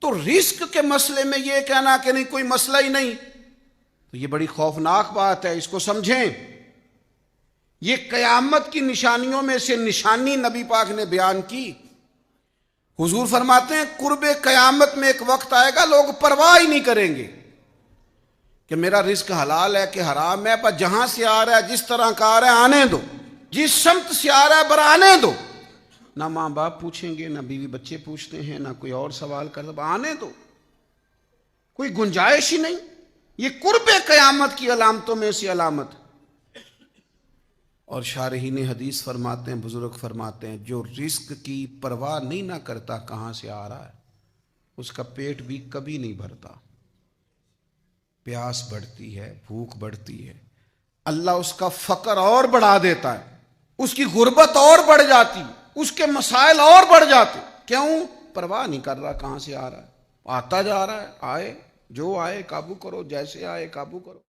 تو رزق کے مسئلے میں یہ کہنا کہ نہیں کوئی مسئلہ ہی نہیں، تو یہ بڑی خوفناک بات ہے، اس کو سمجھیں۔ یہ قیامت کی نشانیوں میں سے نشانی نبی پاک نے بیان کی۔ حضور فرماتے ہیں قرب قیامت میں ایک وقت آئے گا لوگ پرواہ ہی نہیں کریں گے کہ میرا رزق حلال ہے کہ حرام ہے، پر جہاں سے آ رہا ہے جس طرح کا آ رہا ہے آنے دو، جس سمت سے آ رہا ہے آنے دو۔ نہ ماں باپ پوچھیں گے، نہ بیوی بچے پوچھتے ہیں، نہ کوئی اور سوال کرتا، آنے دو، کوئی گنجائش ہی نہیں۔ یہ قرب قیامت کی علامتوں میں سے علامت۔ اور شارحین حدیث فرماتے ہیں، بزرگ فرماتے ہیں، جو رزق کی پرواہ نہیں نہ کرتا کہاں سے آ رہا ہے، اس کا پیٹ بھی کبھی نہیں بھرتا، پیاس بڑھتی ہے، بھوک بڑھتی ہے، اللہ اس کا فقر اور بڑھا دیتا ہے، اس کی غربت اور بڑھ جاتی، اس کے مسائل اور بڑھ جاتے۔ کیوں؟ پرواہ نہیں کر رہا کہاں سے آ رہا ہے، آتا جا رہا ہے، آئے جو آئے قابو کرو، جیسے آئے قابو کرو۔